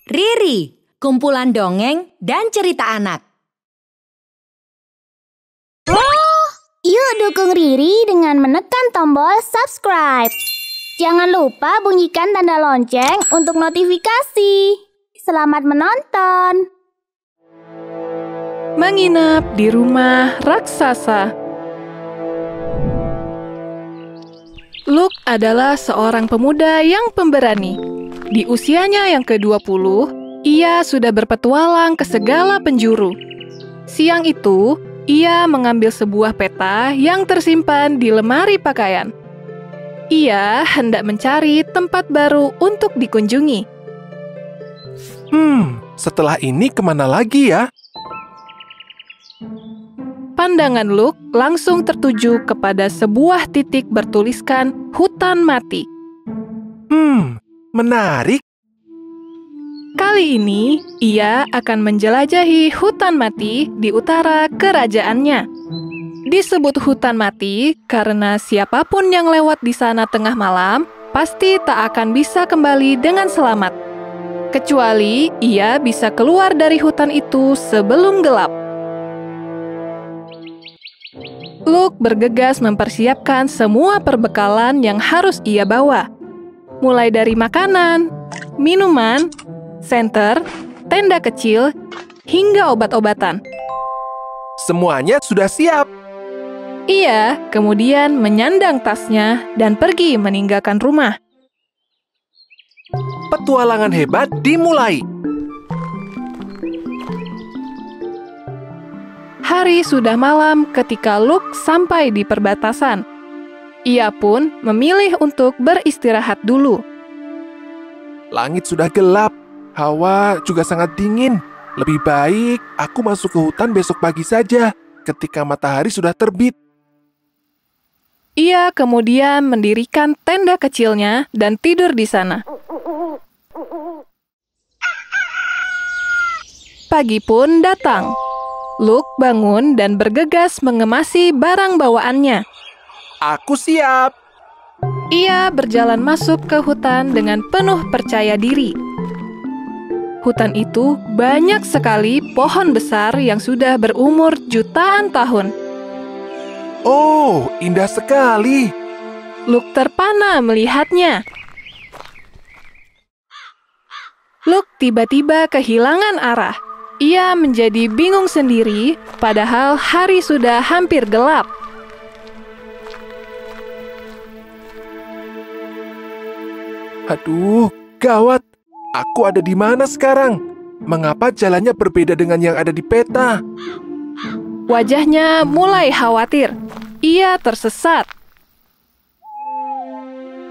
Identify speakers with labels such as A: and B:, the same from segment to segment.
A: Riri, kumpulan dongeng dan cerita anak.
B: Yuk dukung Riri dengan menekan tombol subscribe. Jangan lupa bunyikan tanda lonceng untuk notifikasi. Selamat menonton.
C: Menginap di rumah raksasa. Luke adalah seorang pemuda yang pemberani. Di usianya yang ke-20, ia sudah berpetualang ke segala penjuru. Siang itu, ia mengambil sebuah peta yang tersimpan di lemari pakaian. Ia hendak mencari tempat baru untuk dikunjungi.
D: Setelah ini kemana lagi ya?
C: Pandangan Luke langsung tertuju kepada sebuah titik bertuliskan hutan mati.
D: Menarik.
C: Kali ini, ia akan menjelajahi hutan mati di utara kerajaannya. Disebut hutan mati karena siapapun yang lewat di sana tengah malam pasti tak akan bisa kembali dengan selamat. Kecuali ia bisa keluar dari hutan itu sebelum gelap. Luke bergegas mempersiapkan semua perbekalan yang harus ia bawa. Mulai dari makanan, minuman, senter, tenda kecil, hingga obat-obatan.
D: Semuanya sudah siap.
C: Ia kemudian menyandang tasnya dan pergi meninggalkan rumah.
D: Petualangan hebat dimulai.
C: Hari sudah malam ketika Luke sampai di perbatasan. Ia pun memilih untuk beristirahat dulu.
D: Langit sudah gelap, hawa juga sangat dingin. Lebih baik aku masuk ke hutan besok pagi saja, ketika matahari sudah terbit.
C: Ia kemudian mendirikan tenda kecilnya dan tidur di sana. Pagi pun datang. Luke bangun dan bergegas mengemasi barang bawaannya.
D: Aku siap.
C: Ia berjalan masuk ke hutan dengan penuh percaya diri. Hutan itu banyak sekali pohon besar yang sudah berumur jutaan tahun.
D: Oh, indah sekali.
C: Luke terpana melihatnya. Luke tiba-tiba kehilangan arah. Ia menjadi bingung sendiri, padahal hari sudah hampir gelap.
D: Aduh, gawat. Aku ada di mana sekarang? Mengapa jalannya berbeda dengan yang ada di peta?
C: Wajahnya mulai khawatir. Ia tersesat.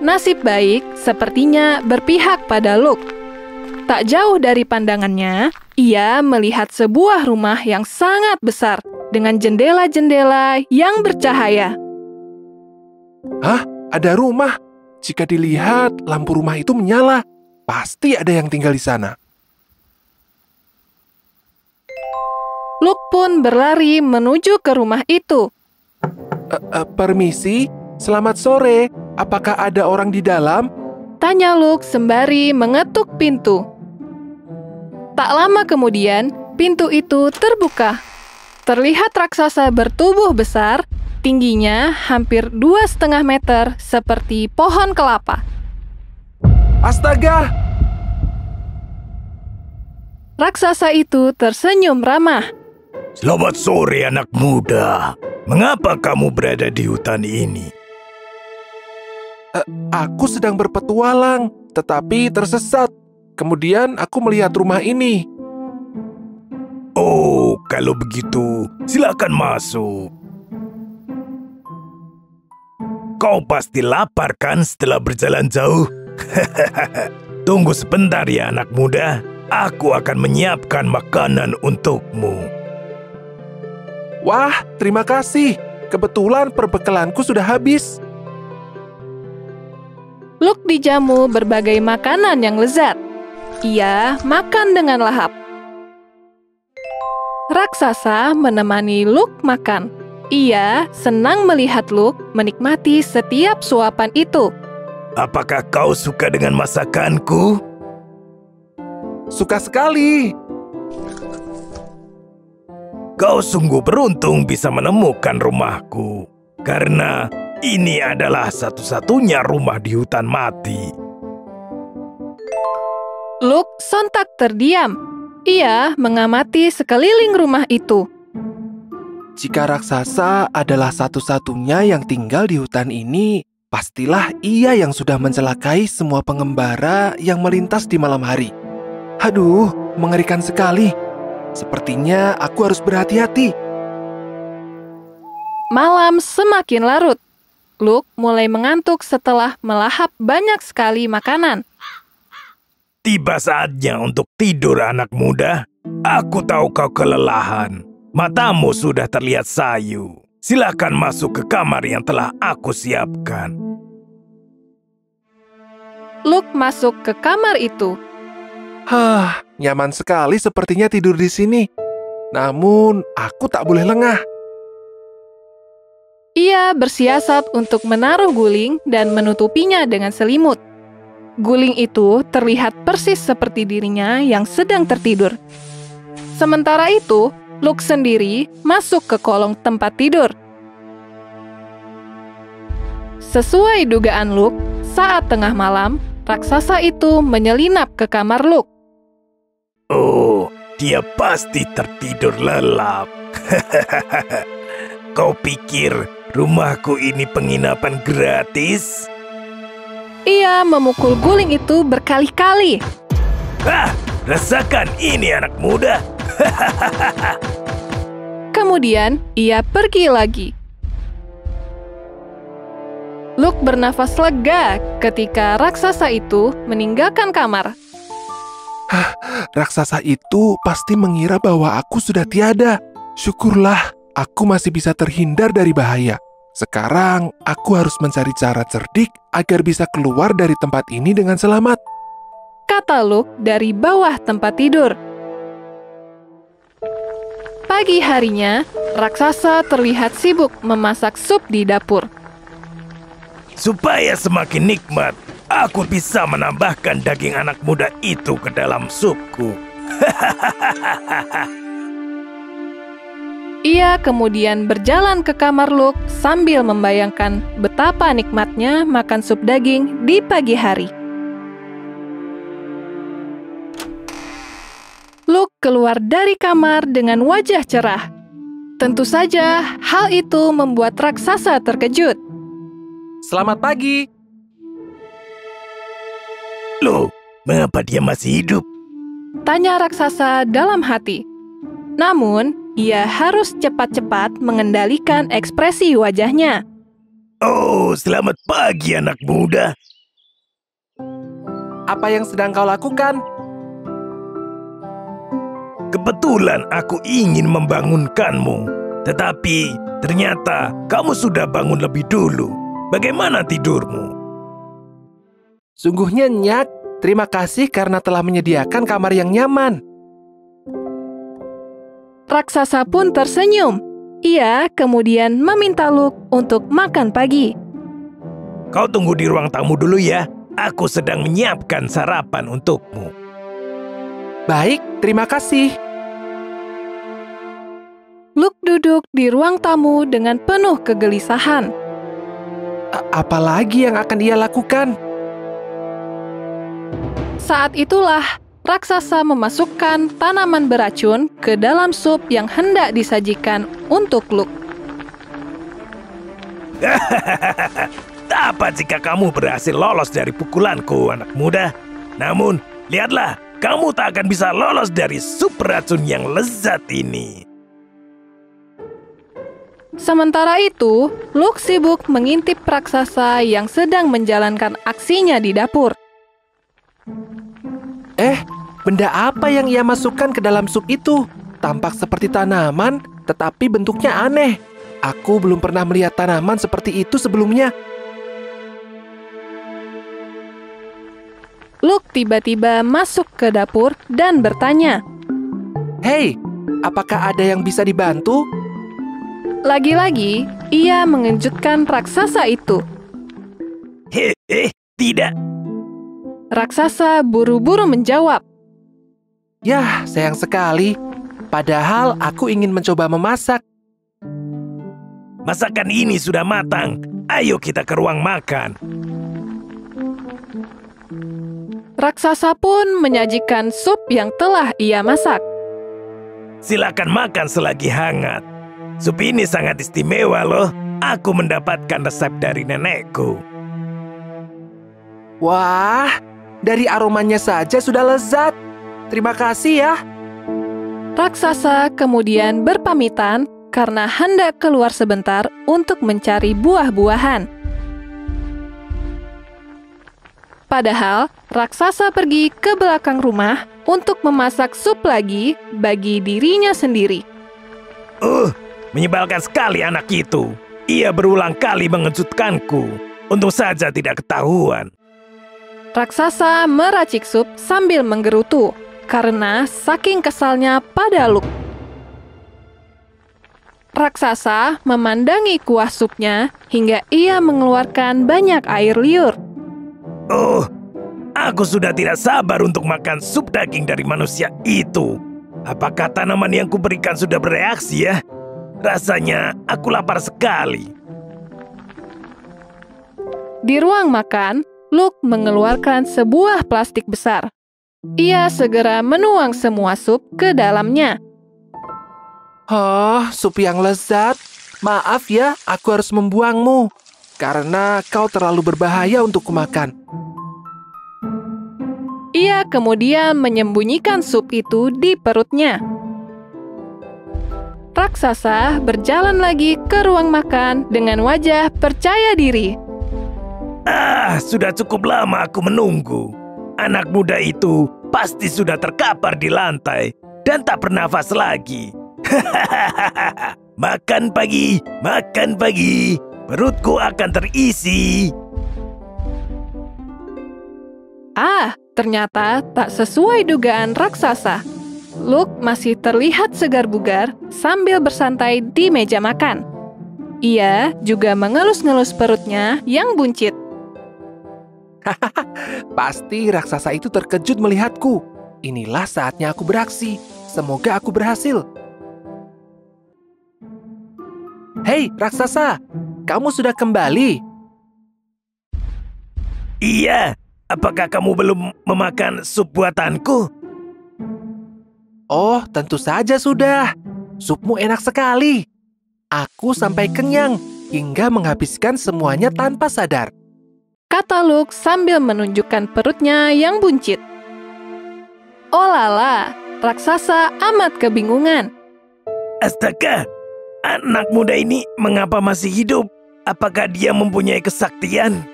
C: Nasib baik sepertinya berpihak pada Luke. Tak jauh dari pandangannya, ia melihat sebuah rumah yang sangat besar dengan jendela-jendela yang bercahaya.
D: Hah? Ada rumah? Jika dilihat, lampu rumah itu menyala. Pasti ada yang tinggal di sana.
C: Luke pun berlari menuju ke rumah itu.
D: Permisi, selamat sore. Apakah ada orang di dalam?
C: Tanya Luke sembari mengetuk pintu. Tak lama kemudian, pintu itu terbuka. Terlihat raksasa bertubuh besar, tingginya hampir 2,5 meter seperti pohon kelapa.
D: Astaga!
C: Raksasa itu tersenyum ramah.
E: Selamat sore anak muda. Mengapa kamu berada di hutan ini?
D: Aku sedang berpetualang, tetapi tersesat. Kemudian aku melihat rumah ini.
E: Oh, kalau begitu, silakan masuk. Kau pasti lapar kan setelah berjalan jauh? Tunggu sebentar ya anak muda. Aku akan menyiapkan makanan untukmu.
D: Wah, terima kasih. Kebetulan perbekalanku sudah habis.
C: Luke dijamu berbagai makanan yang lezat. Ia makan dengan lahap. Raksasa menemani Luke makan. Ia senang melihat Luke menikmati setiap suapan itu.
E: Apakah kau suka dengan masakanku?
D: suka sekali.
E: Kau sungguh beruntung bisa menemukan rumahku, karena ini adalah satu-satunya rumah di hutan mati.
C: Luke sontak terdiam. Ia mengamati sekeliling rumah itu.
D: Jika raksasa adalah satu-satunya yang tinggal di hutan ini, pastilah ia yang sudah mencelakai semua pengembara yang melintas di malam hari. Aduh, mengerikan sekali. Sepertinya aku harus berhati-hati.
C: Malam semakin larut. Luke mulai mengantuk setelah melahap banyak sekali makanan.
E: Tiba saatnya untuk tidur, anak muda. Aku tahu kau kelelahan. Matamu sudah terlihat sayu. Silakan masuk ke kamar yang telah aku siapkan.
C: Luke masuk ke kamar itu.
D: Nyaman sekali sepertinya tidur di sini. Namun, aku tak boleh lengah.
C: Ia bersiasat untuk menaruh guling dan menutupinya dengan selimut. Guling itu terlihat persis seperti dirinya yang sedang tertidur. Sementara itu, Luke sendiri masuk ke kolong tempat tidur. Sesuai dugaan Luke, saat tengah malam, raksasa itu menyelinap ke kamar Luke.
E: Oh, dia pasti tertidur lelap. Kau pikir rumahku ini penginapan gratis?
C: Ia memukul guling itu berkali-kali.
E: Rasakan ini, anak muda.
C: Kemudian, ia pergi lagi. Luke bernafas lega ketika raksasa itu meninggalkan kamar.
D: Raksasa itu pasti mengira bahwa aku sudah tiada. Syukurlah, aku masih bisa terhindar dari bahaya. Sekarang, aku harus mencari cara cerdik agar bisa keluar dari tempat ini dengan selamat.
C: Kata Luke dari bawah tempat tidur. Pagi harinya, raksasa terlihat sibuk memasak sup di dapur.
E: Supaya semakin nikmat, aku bisa menambahkan daging anak muda itu ke dalam supku.
C: Ia kemudian berjalan ke kamar Luke sambil membayangkan betapa nikmatnya makan sup daging di pagi hari. Luke keluar dari kamar dengan wajah cerah. Tentu saja, hal itu membuat raksasa terkejut.
D: Selamat pagi.
E: Loh, mengapa dia masih hidup?
C: Tanya raksasa dalam hati. Namun, ia harus cepat-cepat mengendalikan ekspresi wajahnya.
E: Oh, selamat pagi anak muda.
D: Apa yang sedang kau lakukan?
E: Kebetulan aku ingin membangunkanmu. Tetapi ternyata kamu sudah bangun lebih dulu. Bagaimana tidurmu?
D: Sungguh nyenyak. Terima kasih karena telah menyediakan kamar yang nyaman.
C: Raksasa pun tersenyum. Ia kemudian meminta Luke untuk makan pagi.
E: Kau tunggu di ruang tamu dulu ya. Aku sedang menyiapkan sarapan untukmu.
D: Baik, terima kasih.
C: Luke duduk di ruang tamu dengan penuh kegelisahan.
D: Apalagi yang akan ia lakukan?
C: Saat itulah, raksasa memasukkan tanaman beracun ke dalam sup yang hendak disajikan untuk Luke.
E: Tak apa jika kamu berhasil lolos dari pukulanku, anak muda. Namun, lihatlah, kamu tak akan bisa lolos dari sup racun yang lezat ini.
C: Sementara itu, Luke sibuk mengintip raksasa yang sedang menjalankan aksinya di dapur.
D: Benda apa yang ia masukkan ke dalam sup itu? Tampak seperti tanaman, tetapi bentuknya aneh. Aku belum pernah melihat tanaman seperti itu sebelumnya.
C: Luke tiba-tiba masuk ke dapur dan bertanya,
D: Hei, apakah ada yang bisa dibantu?
C: Lagi-lagi, ia mengejutkan raksasa itu.
E: Tidak.
C: Raksasa buru-buru menjawab,
D: Yah, sayang sekali. Padahal aku ingin mencoba memasak.
E: Masakan ini sudah matang. Ayo kita ke ruang makan.
C: Raksasa pun menyajikan sup yang telah ia masak.
E: Silakan makan selagi hangat. Sup ini sangat istimewa loh. Aku mendapatkan resep dari nenekku.
D: Wah, dari aromanya saja sudah lezat. Terima kasih ya.
C: Raksasa kemudian berpamitan karena hendak keluar sebentar untuk mencari buah-buahan. Padahal, raksasa pergi ke belakang rumah untuk memasak sup lagi bagi dirinya sendiri.
E: Menyebalkan sekali anak itu. Ia berulang kali mengejutkanku. Untung saja tidak ketahuan.
C: Raksasa meracik sup sambil menggerutu karena saking kesalnya pada Luke. Raksasa memandangi kuah supnya hingga ia mengeluarkan banyak air liur.
E: Aku sudah tidak sabar untuk makan sup daging dari manusia itu. Apakah tanaman yang kuberikan sudah bereaksi ya? Rasanya aku lapar sekali.
C: Di ruang makan, Luke mengeluarkan sebuah plastik besar. Ia segera menuang semua sup ke dalamnya.
D: Sup yang lezat. Maaf ya, aku harus membuangmu. Karena kau terlalu berbahaya untuk kumakan.
C: Ia kemudian menyembunyikan sup itu di perutnya. Raksasa berjalan lagi ke ruang makan dengan wajah percaya diri.
E: Sudah cukup lama aku menunggu. Anak muda itu pasti sudah terkapar di lantai dan tak bernafas lagi. Makan pagi, perutku akan terisi.
C: Ternyata tak sesuai dugaan raksasa. Luke masih terlihat segar bugar sambil bersantai di meja makan. Ia juga mengelus-ngelus perutnya yang buncit.
D: Pasti raksasa itu terkejut melihatku. Inilah saatnya aku beraksi. Semoga aku berhasil. Hei, raksasa, kamu sudah kembali?
E: Iya, apakah kamu belum memakan sup buatanku?
D: Oh, tentu saja sudah. Supmu enak sekali. Aku sampai kenyang hingga menghabiskan semuanya tanpa sadar.
C: Kata Luke sambil menunjukkan perutnya yang buncit. Oh lala, raksasa amat kebingungan.
E: Astaga, anak muda ini mengapa masih hidup? Apakah dia mempunyai kesaktian?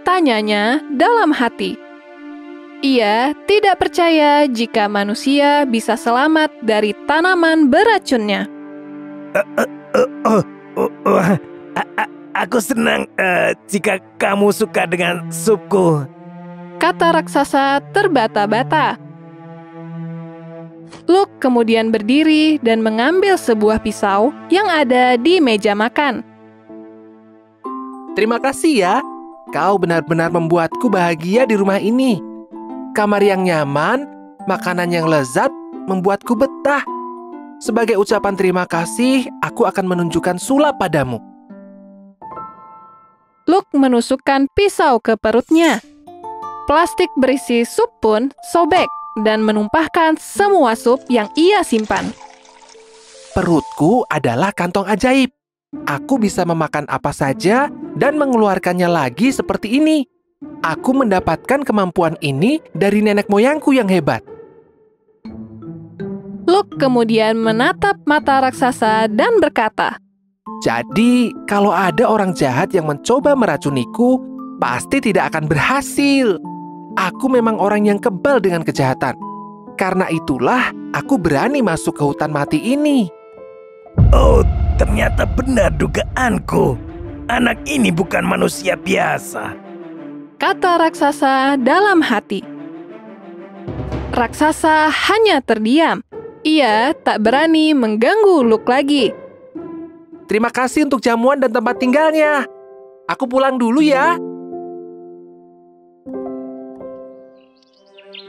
C: Tanyanya dalam hati. Ia tidak percaya jika manusia bisa selamat dari tanaman beracunnya.
E: Aku senang jika kamu suka dengan supku.
C: Kata raksasa terbata-bata. Luke kemudian berdiri dan mengambil sebuah pisau yang ada di meja makan.
D: Terima kasih ya. Kau benar-benar membuatku bahagia di rumah ini. Kamar yang nyaman, makanan yang lezat, membuatku betah. Sebagai ucapan terima kasih, aku akan menunjukkan sulap padamu.
C: Luke menusukkan pisau ke perutnya. Plastik berisi sup pun sobek dan menumpahkan semua sup yang ia simpan.
D: Perutku adalah kantong ajaib. Aku bisa memakan apa saja dan mengeluarkannya lagi seperti ini. Aku mendapatkan kemampuan ini dari nenek moyangku yang hebat.
C: Luke kemudian menatap mata raksasa dan berkata,
D: Jadi, kalau ada orang jahat yang mencoba meracuniku, pasti tidak akan berhasil. Aku memang orang yang kebal dengan kejahatan. Karena itulah, aku berani masuk ke hutan mati ini.
E: Oh, ternyata benar dugaanku. Anak ini bukan manusia biasa.
C: Kata raksasa dalam hati. Raksasa hanya terdiam. Ia tak berani mengganggu Luke lagi.
D: Terima kasih untuk jamuan dan tempat tinggalnya. Aku pulang dulu ya.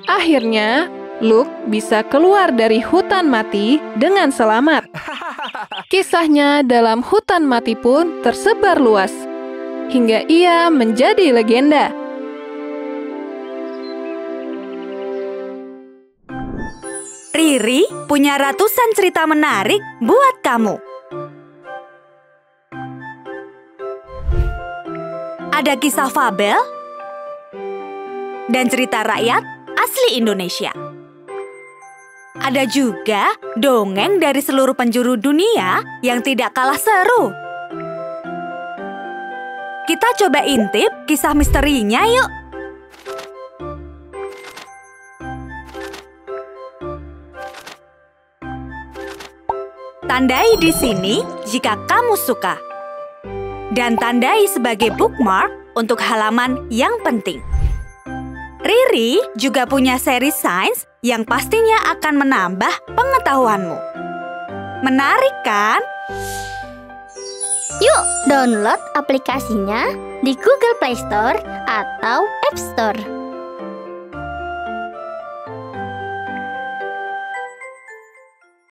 C: Akhirnya, Luke bisa keluar dari hutan mati dengan selamat. Kisahnya dalam hutan mati pun tersebar luas, hingga ia menjadi legenda.
A: Riri punya ratusan cerita menarik buat kamu. Ada kisah fabel dan cerita rakyat asli Indonesia. Ada juga dongeng dari seluruh penjuru dunia yang tidak kalah seru. Kita coba intip kisah misterinya yuk. Tandai di sini jika kamu suka. Dan tandai sebagai bookmark untuk halaman yang penting. Riri juga punya seri sains yang pastinya akan menambah pengetahuanmu. Menarik kan?
B: Yuk download aplikasinya di Google Play Store atau App Store.